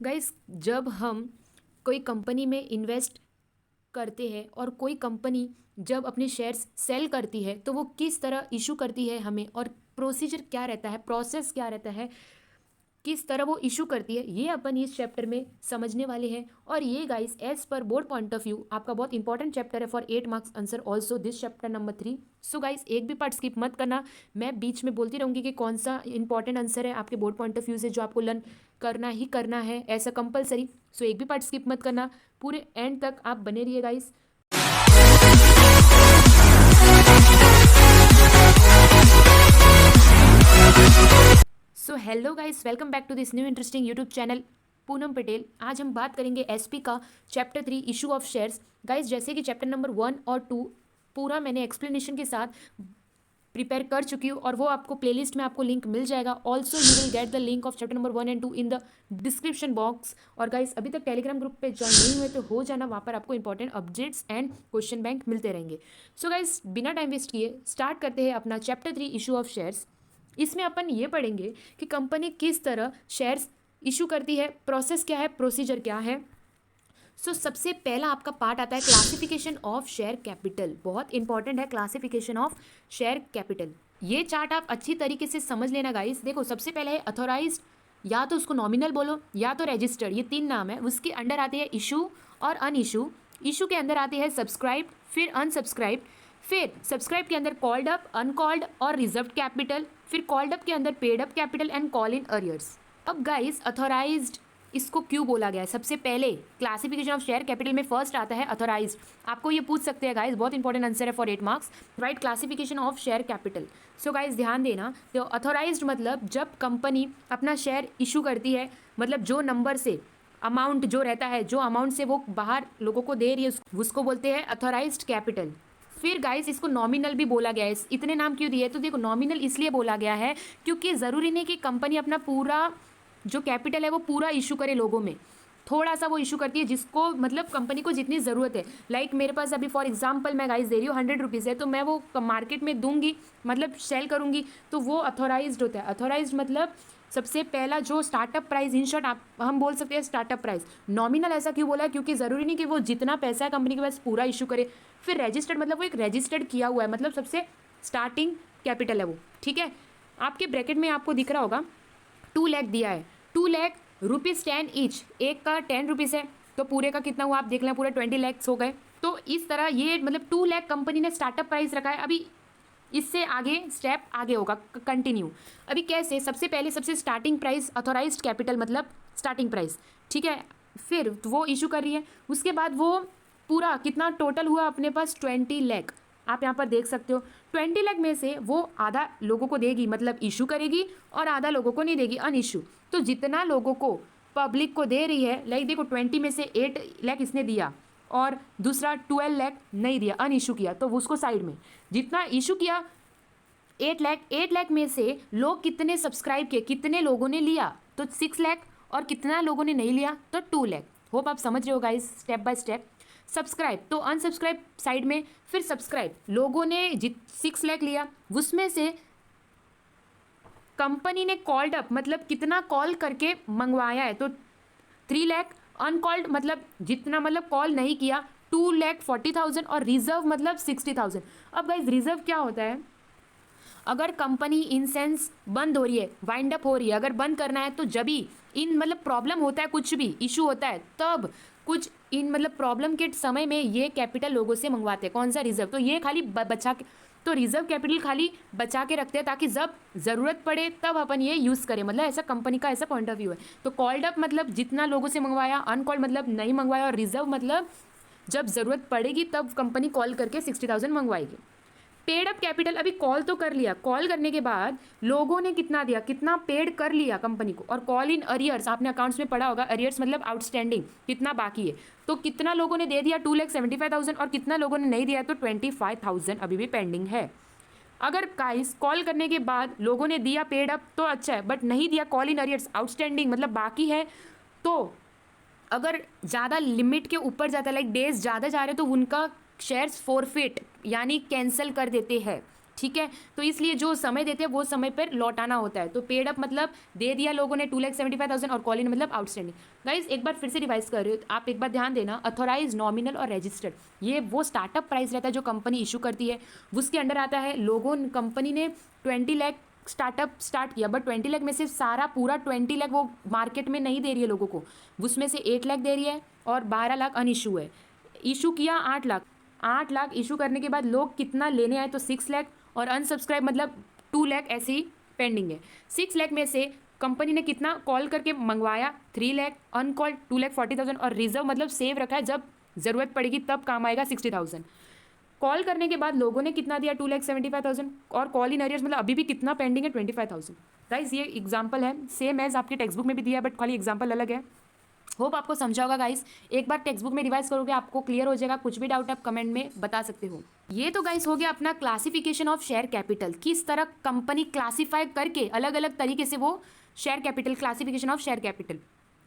Guys, जब हम कोई कंपनी में इन्वेस्ट करते हैं और कोई कंपनी जब अपने शेयर्स सेल करती है तो वो किस तरह इशू करती है हमें, और प्रोसीजर क्या रहता है, प्रोसेस क्या रहता है, किस तरह वो इशू करती है, ये अपन इस चैप्टर में समझने वाले हैं। और ये guys as per board point of view आपका बहुत इंपॉर्टेंट चैप्टर है for 8 marks answer also this chapter number 3। So guys, एक भी पार्ट स्किप मत करना। मैं बीच में बोलती रहूंगी कि कौन सा इंपॉर्टेंट आंसर है आपके बोर्ड पॉइंट ऑफ व्यू से जो आपको लर्न करना ही करना है, ऐसा कंपलसरी। सो एक भी पार्ट स्किप मत करना, पूरे एंड तक आप बने रहिए guys. So hello guys, welcome back to this new interesting YouTube channel Poonam Patel. आज हम बात करेंगे एसपी का chapter 3 issue of shares. Guys, जैसे कि चैप्टर नंबर 1 और 2 पूरा मैंने एक्सप्लेनेशन के साथ प्रिपेयर कर चुकी हूँ और वो आपको प्लेलिस्ट में आपको लिंक मिल जाएगा। Also you will get the link of chapter number 1 and 2 in the description box. और गाइस, अभी तक टेलीग्राम ग्रुप पे ज्वाइन नहीं हुए तो हो जाना, वहाँ पर आपको important updates and question bank मिलते रहेंगे। सो गाइस, बिना टाइम वेस्ट किए स्टार्ट करते हैं अपना चैप्टर 3 इशू ऑफ शेयर्स। इसमें अपन ये पढ़ेंगे कि कंपनी किस तरह शेयर्स इशू करती है, प्रोसेस क्या है, प्रोसीजर क्या है। सो सबसे पहला आपका पार्ट आता है क्लासिफिकेशन ऑफ शेयर कैपिटल। बहुत इंपॉर्टेंट है क्लासिफिकेशन ऑफ शेयर कैपिटल। ये चार्ट आप अच्छी तरीके से समझ लेना गाइस। देखो, सबसे पहले है अथोराइज्ड, या तो उसको नॉमिनल बोलो या तो रजिस्टर्ड, ये 3 नाम है। उसके अंडर आते हैं इशू और अनइशू। इशू के अंदर आते हैं सब्सक्राइब, फिर अनसब्सक्राइब, फिर सब्सक्राइब के अंदर कॉल्ड अप, अनकॉल्ड और रिजर्व कैपिटल, फिर कॉल्ड अप के अंदर paid up capital and call in arrears. अब गाइस, अथोराइज्ड इसको क्यों बोला गया है? सबसे पहले क्लासिफिकेशन ऑफ शेयर कैपिटल में फर्स्ट आता है अथोराइज्ड। आपको ये पूछ सकते हैं गाइस, बहुत इंपॉर्टेंट आंसर है for 8 marks. Right, classification of share capital. So guys, ध्यान देना, तो अथोराइज्ड मतलब जब कंपनी अपना शेयर इशू करती है, मतलब जो नंबर से अमाउंट जो रहता है, जो अमाउंट से वो बाहर लोगों को दे रही है, उसको बोलते हैं अथोराइज्ड कैपिटल। फिर गाइस, इसको नॉमिनल भी बोला गया है। इतने नाम क्यों दिए? तो देखो, नॉमिनल इसलिए बोला गया है क्योंकि ज़रूरी नहीं कि कंपनी अपना पूरा जो कैपिटल है वो पूरा इशू करे लोगों में। थोड़ा सा वो इशू करती है, जिसको मतलब कंपनी को जितनी ज़रूरत है। लाइक मेरे पास अभी फॉर एग्जांपल मैं गाइस दे रही हूँ 100 रुपीज़ है, तो मैं वो मार्केट में दूंगी, मतलब सेल करूँगी, तो वो अथोराइज्ड होता है। अथोराइज्ड मतलब सबसे पहला जो स्टार्टअप प्राइस, इन शॉर्ट आप हम बोल सकते हैं स्टार्टअप प्राइस। नॉमिनल ऐसा क्यों बोला है? क्योंकि ज़रूरी नहीं कि वो जितना पैसा है कंपनी के पास पूरा इशू करे। फिर रजिस्टर्ड मतलब वो एक रजिस्टर्ड किया हुआ है, मतलब सबसे स्टार्टिंग कैपिटल है वो। ठीक है, आपके ब्रैकेट में आपको दिख रहा होगा 2 लाख दिया है। 2 लाख रुपीज़ 10 ईच, एक का 10 रुपीज़ है, तो पूरे का कितना हुआ आप देख लें, पूरे 20 लैक्स हो गए। तो इस तरह ये मतलब 2 लाख कंपनी ने स्टार्टअप प्राइस रखा है। अभी इससे आगे स्टेप आगे होगा कंटिन्यू। अभी कैसे? सबसे पहले सबसे स्टार्टिंग प्राइस अथोराइज्ड कैपिटल मतलब स्टार्टिंग प्राइस, ठीक है। फिर वो इशू कर रही है, उसके बाद वो पूरा कितना टोटल हुआ अपने पास 20 लाख। आप यहाँ पर देख सकते हो 20 लाख में से वो आधा लोगों को देगी, मतलब इशू करेगी, और आधा लोगों को नहीं देगी, अन इशू। तो जितना लोगों को पब्लिक को दे रही है, लाइक देखो 20 में से 8 लाख इसने दिया और दूसरा 12 लाख नहीं दिया, अन इशू किया, तो उसको साइड में। जितना इशू किया 8 लाख में से लोग कितने सब्सक्राइब किए, कितने लोगों ने लिया, तो 6 लाख, और कितना लोगों ने नहीं लिया तो 2 लाख। होप आप समझ रहे हो guys, step by step. Subscribe तो अनसब्सक्राइब साइड में, फिर सब्सक्राइब लोगों ने 6 लाख लिया, उसमें से कंपनी ने कॉल्ड अप मतलब कितना कॉल करके मंगवाया है, तो 3 लाख। अनकॉल्ड मतलब जितना मतलब कॉल नहीं किया 2,40,000, और रिजर्व मतलब 60,000। अब गाइज, रिजर्व क्या होता है? अगर कंपनी इन सेंस बंद हो रही है, वाइंड अप हो रही है, अगर बंद करना है तो जब भी इन मतलब प्रॉब्लम होता है, कुछ भी इशू होता है, तब कुछ इन मतलब प्रॉब्लम के समय में ये कैपिटल लोगों से मंगवाते हैं। कौन सा? रिजर्व। तो ये खाली बचा के, तो रिजर्व कैपिटल खाली बचा के रखते हैं ताकि जब ज़रूरत पड़े तब अपन ये यूज़ करें, मतलब ऐसा कंपनी का ऐसा पॉइंट ऑफ व्यू है। तो कॉल्ड अप मतलब जितना लोगों से मंगवाया, अनकॉल्ड मतलब नहीं मंगवाया, और रिजर्व मतलब जब ज़रूरत पड़ेगी तब कंपनी कॉल करके 60,000 मंगवाएगी। पेड अप कैपिटल, अभी कॉल तो कर लिया, कॉल करने के बाद लोगों ने कितना दिया, कितना पेड कर लिया कंपनी को, और कॉल इन अरियर्स आपने अकाउंट्स में पढ़ा होगा, अरियर्स मतलब आउटस्टैंडिंग, कितना बाकी है, तो कितना लोगों ने दे दिया 2,75,000, और कितना लोगों ने नहीं दिया तो 25,000 अभी भी पेंडिंग है। अगर गाइस कॉल करने के बाद लोगों ने दिया पेड अप तो अच्छा है, बट नहीं दिया, कॉल इन अरियर्स आउटस्टैंडिंग मतलब बाकी है, तो अगर ज़्यादा लिमिट के ऊपर जाता है, लाइक डेज ज़्यादा जा रहे हैं, तो उनका शेयर्स फॉरफिट यानी कैंसिल कर देते हैं। ठीक है। तो इसलिए जो समय देते हैं वो समय पर लौटाना होता है। तो पेड अप मतलब दे दिया लोगों ने 2,75,000 और कॉल इन मतलब आउटस्टैंडिंग। गाइस एक बार फिर से रिवाइज कर रहे हो, आप एक बार ध्यान देना, अथोराइज, नॉमिनल और रजिस्टर्ड ये वो स्टार्टअप प्राइस रहता है जो कंपनी इशू करती है, उसके अंडर आता है। लोगों कंपनी ने 20 लाख स्टार्टअप स्टार्ट किया, बट 20 लाख में से सारा पूरा 20 लाख वो मार्केट में नहीं दे रही है लोगों को, उसमें से 8 लाख दे रही है और 12 लाख अनइशू है। इशू किया 8 लाख, 8 लाख इशू करने के बाद लोग कितना लेने आए तो 6 लाख, और अनसब्सक्राइब मतलब 2 लाख ऐसे ही पेंडिंग है। 6 लाख में से कंपनी ने कितना कॉल करके मंगवाया, 3 लाख, अनकॉल 2,40,000 और रिजर्व मतलब सेव रखा है, जब ज़रूरत पड़ेगी तब काम आएगा 60,000। कॉल करने के बाद लोगों ने कितना दिया 2,75,000, और कॉल इन अरियर्स मतलब अभी भी कितना पेंडिंग है 25,000। गाइस ये एग्जाम्पल है, सेम एज आपके टेक्स्ट बुक में भी दिया है, बट खाली एग्जाम्पल अलग है। होप आपको समझा होगा गाइस, एक बार टेक्स्ट बुक में रिवाइज करोगे आपको क्लियर हो जाएगा। कुछ भी डाउट आप कमेंट में बता सकते हो। ये तो गाइस हो गया अपना क्लासिफिकेशन ऑफ शेयर कैपिटल, किस तरह कंपनी क्लासीफाई करके अलग अलग तरीके से वो share capital, classification of share capital,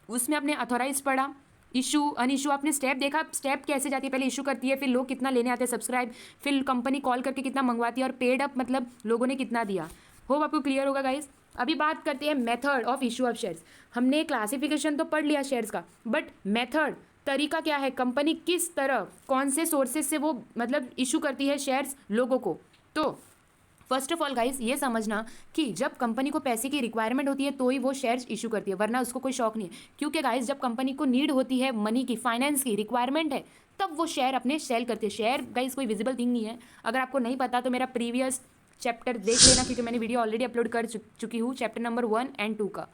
उसमें आपने अथोराइज पढ़ा, इशू अनइशू आपने स्टेप देखा, स्टेप कैसे जाती है, पहले इशू करती है, फिर लोग कितना लेने आते हैं सब्सक्राइब, फिर कंपनी कॉल करके कितना मंगवाती है, और पेड अप मतलब लोगों ने कितना दिया। होप आपको क्लियर होगा गाइस। अभी बात करते हैं method of issue of shares. हमने क्लासिफिकेशन तो पढ़ लिया शेयर्स का, बट मेथड तरीका क्या है, कंपनी किस तरह कौन से सोर्सेज से वो मतलब इशू करती है शेयर्स लोगों को। तो फर्स्ट ऑफ ऑल गाइस ये समझना कि जब कंपनी को पैसे की रिक्वायरमेंट होती है तो ही वो शेयर्स इशू करती है, वरना उसको कोई शौक नहीं है। क्योंकि गाइस जब कंपनी को नीड होती है मनी की, फाइनेंस की रिक्वायरमेंट है, तब वो शेयर अपने सेल करती है। शेयर गाइस कोई विजिबल थिंग नहीं है, अगर आपको नहीं पता तो मेरा प्रीवियस चैप्टर देख लेना, क्योंकि मैंने वीडियो ऑलरेडी अपलोड कर चुकी हूँ चैप्टर नंबर 1 और 2 का,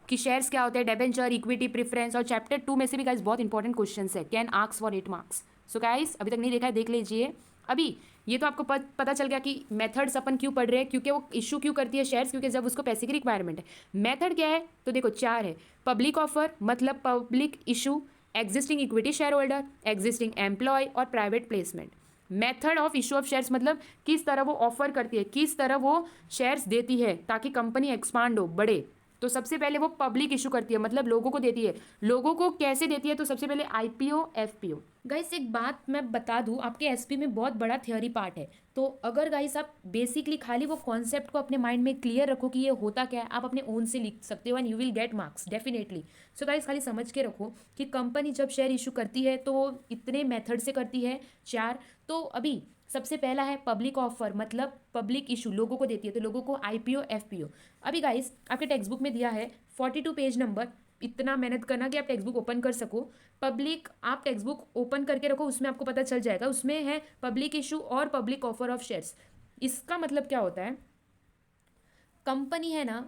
कि शेयर्स क्या होते हैं, डेबेंचर, इक्विटी, प्रेफरेंस। और चैप्टर 2 में से भी गाइस बहुत इंपॉर्टेंट क्वेश्चन है, can ask for 8 marks. So guys अभी तक नहीं देखा है देख लीजिए। अभी ये तो आपको पता चल गया कि मेथड्स अपन क्यों पढ़ रहे हैं, क्योंकि वो इशू क्यों करती है शेयर्स, क्योंकि जब उसको पैसे की रिक्वायरमेंट है। मेथड क्या है तो देखो 4 है। पब्लिक ऑफर मतलब public issue, existing equity shareholder, existing employ और private placement. Method of issue of shares मतलब किस तरह वो ऑफर करती है, किस तरह वो शेयर्स देती है ताकि कंपनी एक्सपांड हो, बढ़े। तो सबसे पहले वो पब्लिक इशू करती है, मतलब लोगों को देती है। लोगों को कैसे देती है, तो सबसे पहले आईपीओ, एफपीओ। गाइस एक बात मैं बता दूं, आपके एसपी में बहुत बड़ा थ्योरी पार्ट है, तो अगर गाइस आप बेसिकली खाली वो कॉन्सेप्ट को अपने माइंड में क्लियर रखो कि ये होता क्या है, आप अपने ओन से लिख सकते हो and you will get marks definitely. So guys खाली समझ के रखो कि कंपनी जब शेयर इशू करती है तो वो इतने मेथड से करती है, 4। तो अभी सबसे पहला है पब्लिक ऑफर, मतलब पब्लिक इशू लोगों को देती है, तो लोगों को आईपीओ, एफपीओ। अभी गाइस आपके टेक्स्ट बुक में दिया है 42 पेज नंबर, इतना मेहनत करना कि आप टेक्स्ट बुक ओपन कर सको। पब्लिक आप टेक्स्ट बुक ओपन करके रखो, उसमें आपको पता चल जाएगा, उसमें है पब्लिक इशू और पब्लिक ऑफर ऑफ शेयर्स। इसका मतलब क्या होता है, कंपनी है ना,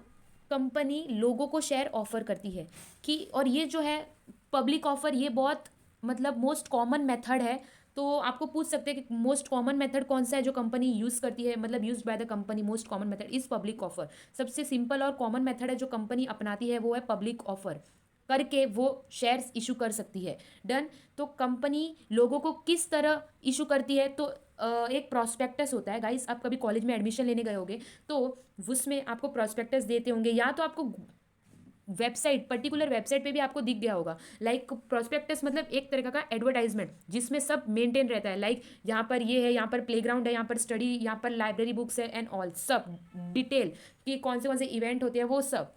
कंपनी लोगों को शेयर ऑफर करती है कि, और ये जो है पब्लिक ऑफर ये बहुत मतलब मोस्ट कॉमन मेथड है। तो आपको पूछ सकते हैं कि मोस्ट कॉमन मेथड कौन सा है जो कंपनी यूज़ करती है, मतलब use by the company most common method is public offer. सबसे सिंपल और कॉमन मेथड है जो कंपनी अपनाती है वो है पब्लिक ऑफर, करके वो शेयर्स इशू कर सकती है। डन। तो कंपनी लोगों को किस तरह इशू करती है, तो एक प्रोस्पेक्टस होता है गाइस, आप कभी कॉलेज में एडमिशन लेने गए होगे तो उसमें आपको प्रोस्पेक्टस देते होंगे, या तो आपको वेबसाइट, पर्टिकुलर वेबसाइट पे भी आपको दिख गया होगा। लाइक प्रोस्पेक्टस मतलब एक तरह का एडवर्टाइजमेंट जिसमें सब मेंटेन रहता है, लाइक यहाँ पर ये है, यहाँ पर प्लेग्राउंड है, यहाँ पर स्टडी, यहाँ पर लाइब्रेरी बुक्स है एंड ऑल, सब डिटेल कि कौन से इवेंट होते हैं वो सब।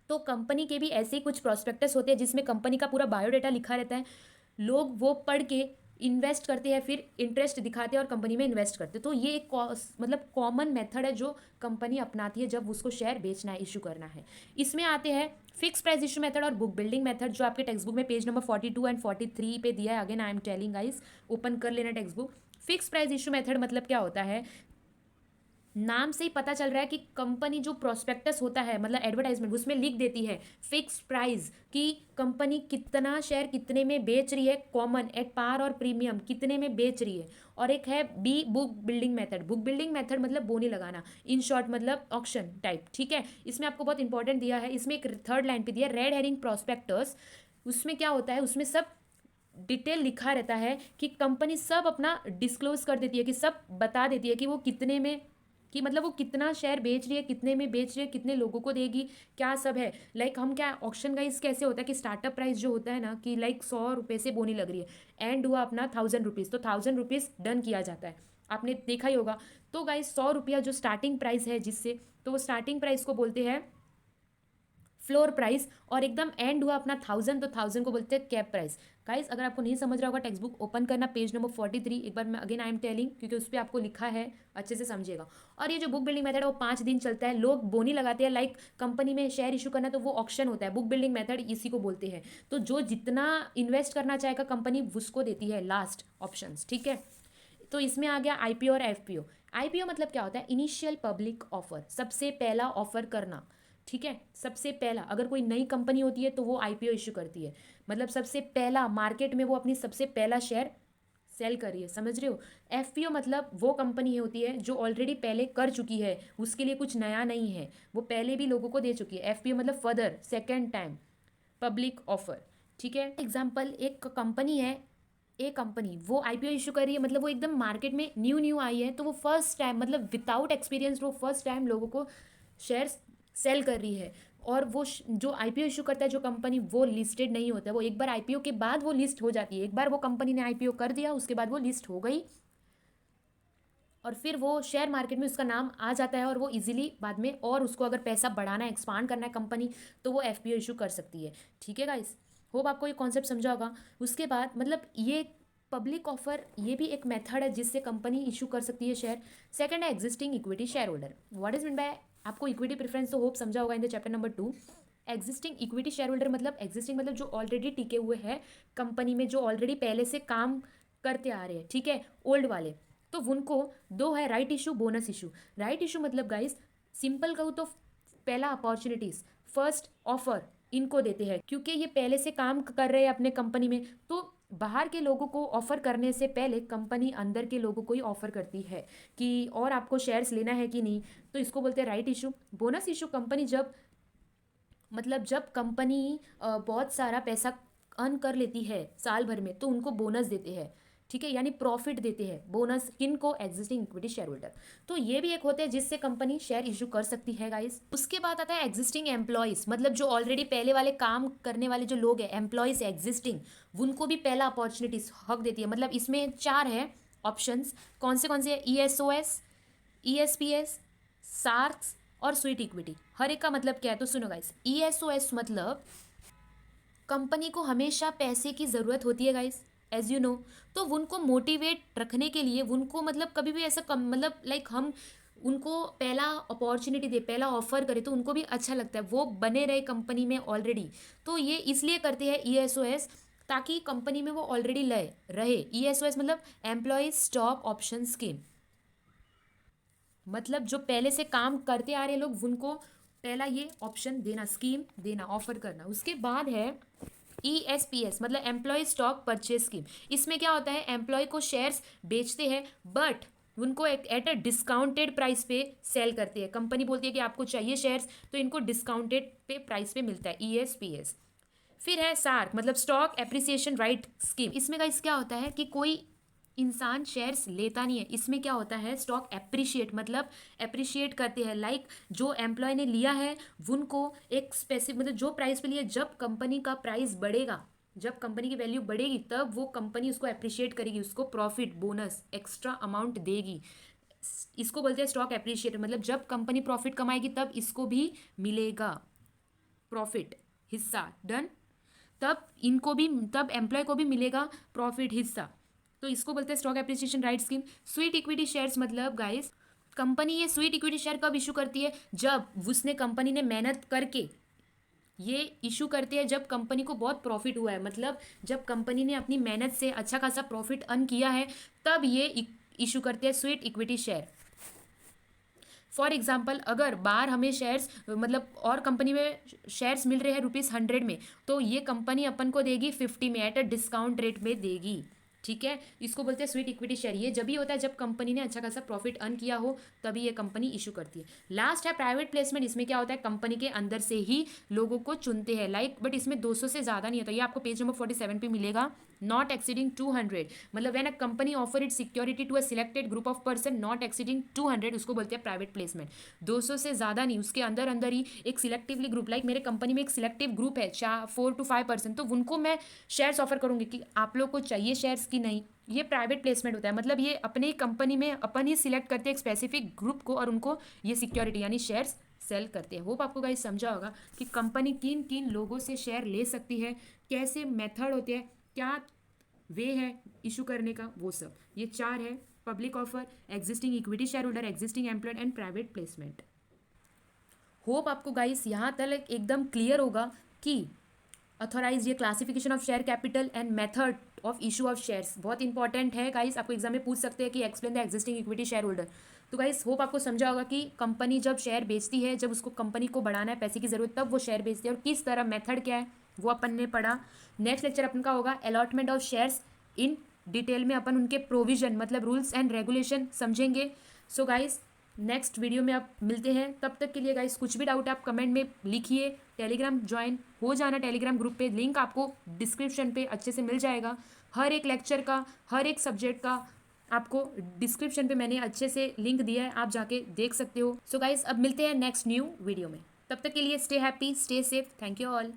तो कंपनी के भी ऐसे ही कुछ प्रोस्पेक्टस होते हैं जिसमें कंपनी का पूरा बायोडाटा लिखा रहता है, लोग वो पढ़ के इन्वेस्ट करते हैं, फिर इंटरेस्ट दिखाते हैं और कंपनी में इन्वेस्ट करते हैं। तो ये एक मतलब कॉमन मेथड है जो कंपनी अपनाती है जब उसको शेयर बेचना है, इशू करना है। इसमें आते हैं फिक्स प्राइस इशू मेथड और बुक बिल्डिंग मेथड, जो आपके टेक्स्ट बुक में पेज नंबर 42 एंड 43 पे दिया है। Again I am telling guys, open कर लेना text book. Fix price issue method मतलब क्या होता है, नाम से ही पता चल रहा है कि कंपनी जो प्रोस्पेक्टस होता है मतलब एडवर्टाइजमेंट, उसमें लिख देती है फिक्स प्राइस कि कंपनी कितना शेयर कितने में बेच रही है, कॉमन, एट पार और प्रीमियम कितने में बेच रही है। और एक है B book building method. Book building method मतलब बोनी लगाना, इन शॉर्ट मतलब ऑक्शन टाइप, ठीक है। इसमें आपको बहुत इंपॉर्टेंट दिया है, इसमें एक थर्ड लाइन पे दिया है रेड हेरिंग प्रोस्पेक्टस। उसमें क्या होता है, उसमें सब डिटेल लिखा रहता है कि कंपनी सब अपना डिस्क्लोज कर देती है, कि सब बता देती है कि वो कितने में, कि मतलब वो कितना शेयर बेच रही है, कितने में बेच रही है, कितने लोगों को देगी, क्या सब है। लाइक हम क्या ऑप्शन गाइस कैसे होता है कि स्टार्टअप प्राइस जो होता है ना, कि लाइक 100 रुपये से बोनी लग रही है, एंड हुआ अपना 1000 रुपीज़, तो 1000 रुपीज़ डन किया जाता है। आपने देखा ही होगा। तो गाइस 100 रुपया जो स्टार्टिंग प्राइस है जिससे, तो वो स्टार्टिंग प्राइस को बोलते हैं फ्लोर प्राइस, और एकदम एंड हुआ अपना 1000, तो 1000 को बोलते हैं कैप प्राइस। गाइस अगर आपको नहीं समझ रहा होगा, टेक्स्ट बुक ओपन करना, पेज नंबर 43, एक बार मैं अगेन आई एम टेलिंग, क्योंकि उस पर आपको लिखा है, अच्छे से समझिएगा। और ये जो बुक बिल्डिंग मेथड है वो 5 दिन चलता है। लोग बोनी लगाते हैं, लाइक कंपनी में शेयर इशू करना, तो वो ऑक्शन होता है, बुक बिल्डिंग मेथड इसी को बोलते हैं। तो जो जितना इन्वेस्ट करना चाहेगा कंपनी उसको देती है लास्ट ऑप्शन, ठीक है। तो इसमें आ गया आईपीओ और एफपीओ। आईपीओ मतलब क्या होता है, इनिशियल पब्लिक ऑफर, सबसे पहला ऑफर करना, ठीक है। सबसे पहला, अगर कोई नई कंपनी होती है तो वो आईपीओ इशू करती है, मतलब सबसे पहला मार्केट में वो अपनी सबसे पहला शेयर सेल कर रही है, समझ रहे हो। एफपीओ मतलब वो कंपनी होती है जो ऑलरेडी पहले कर चुकी है, उसके लिए कुछ नया नहीं है, वो पहले भी लोगों को दे चुकी है। एफपीओ मतलब further, second time public offer, ठीक है। एग्जाम्पल, एक कंपनी है, एक कंपनी वो आईपीओ इशू कर रही है, मतलब वो एकदम मार्केट में न्यू न्यू आई है, तो वो फर्स्ट टाइम, मतलब विदाउट एक्सपीरियंस, वो फर्स्ट टाइम लोगों को शेयर्स सेल कर रही है। और वो जो आईपीओ इशू करता है जो कंपनी, वो लिस्टेड नहीं होता है, वो एक बार आईपीओ के बाद वो लिस्ट हो जाती है। एक बार वो कंपनी ने आईपीओ कर दिया, उसके बाद वो लिस्ट हो गई, और फिर वो शेयर मार्केट में उसका नाम आ जाता है, और वो इजीली बाद में, और उसको अगर पैसा बढ़ाना है, एक्सपांड करना है कंपनी, तो वो एफपीओ इशू कर सकती है, ठीक है गाइस। होप आपको ये कॉन्सेप्ट समझा होगा। उसके बाद मतलब ये पब्लिक ऑफर, ये भी एक मेथड है जिससे कंपनी इशू कर सकती है शेयर। सेकंड है existing equity share holder. What is mean by, आपको इक्विटी प्रेफरेंस तो होप समझा होगा in the chapter number 2। Existing equity share holder मतलब, एग्जिस्टिंग मतलब जो ऑलरेडी टिके हुए हैं कंपनी में, जो ऑलरेडी पहले से काम करते आ रहे हैं, ठीक है, ओल्ड वाले। तो उनको दो है, right issue, bonus issue. Right issue मतलब गाइस, सिंपल कहूँ तो पहला अपॉर्चुनिटीज, फर्स्ट ऑफर इनको देते हैं, क्योंकि ये पहले से काम कर रहे हैं अपने कंपनी में। तो बाहर के लोगों को ऑफर करने से पहले कंपनी अंदर के लोगों को ही ऑफर करती है कि और आपको शेयर्स लेना है कि नहीं, तो इसको बोलते हैं right issue. Bonus issue company जब, मतलब जब कंपनी बहुत सारा पैसा अर्न कर लेती है साल भर में, तो उनको बोनस देते हैं, ठीक है, यानी प्रॉफिट देते हैं। बोनस किन को, एग्जिस्टिंग इक्विटी शेयर होल्डर। तो ये भी एक होते हैं जिससे कंपनी शेयर इशू कर सकती है गाइस। उसके बाद आता है एग्जिस्टिंग एम्प्लॉयज, मतलब जो ऑलरेडी पहले वाले काम करने वाले जो लोग हैं, एम्प्लॉयज एग्जिस्टिंग, उनको भी पहला अपॉर्चुनिटीज हक देती है। मतलब इसमें 4 है ऑप्शंस, कौन से ईएसओएस, ईएसपीएस, सार्क्स और स्वीट इक्विटी। हर एक का मतलब क्या है तो सुनो गाइस। ईएसओएस मतलब कंपनी को हमेशा पैसे की ज़रूरत होती है गाइस, एज यू नो। तो उनको मोटिवेट रखने के लिए, उनको मतलब कभी भी ऐसा कम, मतलब लाइक हम उनको पहला अपॉर्चुनिटी दे, पहला ऑफर करें, तो उनको भी अच्छा लगता है, वो बने रहे कंपनी में ऑलरेडी। तो ये इसलिए करते हैं ईएसओएस, ताकि कंपनी में वो ऑलरेडी रहे। ईएसओएस मतलब एम्प्लॉयज स्टॉक ऑप्शन स्कीम, मतलब जो पहले से काम करते आ रहे लोग, उनको पहला ये ऑप्शन देना, स्कीम देना, ऑफर करना। उसके बाद है ईएसपीएस मतलब एम्प्लॉय स्टॉक परचेज स्कीम। इसमें क्या होता है, एम्प्लॉय को शेयर्स बेचते हैं, बट उनको एट अ डिस्काउंटेड प्राइस पे सेल करते हैं। कंपनी बोलती है कि आपको चाहिए शेयर्स, तो इनको डिस्काउंटेड पे प्राइस पे मिलता है, ईएसपीएस। फिर है सार्क मतलब स्टॉक एप्रिसिएशन राइट स्कीम। इसमें का क्या होता है कि कोई इंसान शेयर्स लेता नहीं है, इसमें क्या होता है, स्टॉक एप्रिशिएट मतलब एप्रिशिएट करते हैं, लाइक जो एम्प्लॉय ने लिया है उनको एक स्पेसिफिक, मतलब जो प्राइस पे लिया, जब कंपनी का प्राइस बढ़ेगा, जब कंपनी की वैल्यू बढ़ेगी, तब वो कंपनी उसको अप्रिशिएट करेगी, उसको प्रॉफिट, बोनस, एक्स्ट्रा अमाउंट देगी। इसको बोलते हैं स्टॉक एप्रिशिएट, मतलब जब कंपनी प्रॉफिट कमाएगी तब इसको भी मिलेगा प्रॉफिट, हिस्सा, डन। तब इनको भी, तब एम्प्लॉय को भी मिलेगा प्रॉफिट, हिस्सा। तो इसको बोलते हैं stock appreciation right scheme. Sweet equity shares मतलब गाइस, कंपनी ये स्वीट इक्विटी शेयर कब इशू करती है, जब उसने, कंपनी ने मेहनत करके ये इशू करती है, जब कंपनी को बहुत प्रॉफिट हुआ है, मतलब जब कंपनी ने अपनी मेहनत से अच्छा खासा प्रॉफिट अर्न किया है, तब ये इशू करते हैं sweet equity share. For example, अगर बाहर हमें शेयर्स, मतलब और कंपनी में शेयर्स मिल रहे हैं ₹100 में, तो ये कंपनी अपन को देगी 50 में, एट अ डिस्काउंट रेट में देगी, ठीक है। इसको बोलते हैं स्वीट इक्विटी शेयर। ये जब भी होता है जब कंपनी ने अच्छा खासा प्रॉफिट अर्न किया हो, तभी ये कंपनी इशू करती है। लास्ट है प्राइवेट प्लेसमेंट। इसमें क्या होता है, कंपनी के अंदर से ही लोगों को चुनते हैं, लाइक, बट इसमें 200 से ज़्यादा नहीं होता। ये आपको पेज नंबर 47 पे मिलेगा। नॉट एक्सीडिंग 200 मतलब when a company offer it security to a selected group of person not exceeding 200, उसको बोलते हैं प्राइवेट प्लेसमेंट। 200 से ज़्यादा नहीं, उसके अंदर अंदर ही एक सिलेक्टिवली ग्रुप, लाइक मेरे कंपनी में एक सिलेक्टिव ग्रुप है 4 to 5 पर्सन, तो उनको मैं शेयर्स ऑफर करूंगी कि आप लोग को चाहिए शेयर्स कि नहीं, ये प्राइवेट प्लेसमेंट होता है, मतलब ये अपनी कंपनी में अपन ही सिलेक्ट करते हैं एक स्पेसिफिक ग्रुप को और उनको ये सिक्योरिटी यानी शेयर्स सेल करते हैं। होप आपको गाइस समझा होगा कि कंपनी किन किन लोगों से शेयर ले सकती है, कैसे मेथड होते हैं, क्या वे है इशू करने का, वो सब ये 4 है: public offer, existing equity shareholder, existing employed and private placement. Hope आपको गाइस यहाँ तक एकदम क्लियर होगा कि अथोराइज ये classification of share capital and method of issue of shares बहुत इंपॉर्टेंट है गाइस। आपको एग्जाम में पूछ सकते हैं कि explain the existing equity share holder. तो गाइस होप आपको समझा होगा कि कंपनी जब शेयर बेचती है, जब उसको कंपनी को बढ़ाना है, पैसे की जरूरत, तब वो शेयर बेचती है और किस तरह मेथड क्या है वो अपन ने पढ़ा। नेक्स्ट लेक्चर अपन का होगा allotment of shares, in detail में अपन उनके प्रोविजन मतलब रूल्स एंड रेगुलेशन समझेंगे। सो गाइस नेक्स्ट वीडियो में आप मिलते हैं, तब तक के लिए गाइस कुछ भी डाउट है आप कमेंट में लिखिए। टेलीग्राम ज्वाइन हो जाना टेलीग्राम ग्रुप पे, लिंक आपको डिस्क्रिप्शन पे अच्छे से मिल जाएगा। हर एक लेक्चर का, हर एक सब्जेक्ट का आपको डिस्क्रिप्शन पे मैंने अच्छे से लिंक दिया है, आप जाके देख सकते हो। सो गाइस अब मिलते हैं नेक्स्ट न्यू वीडियो में, तब तक के लिए stay happy, stay safe, thank you all.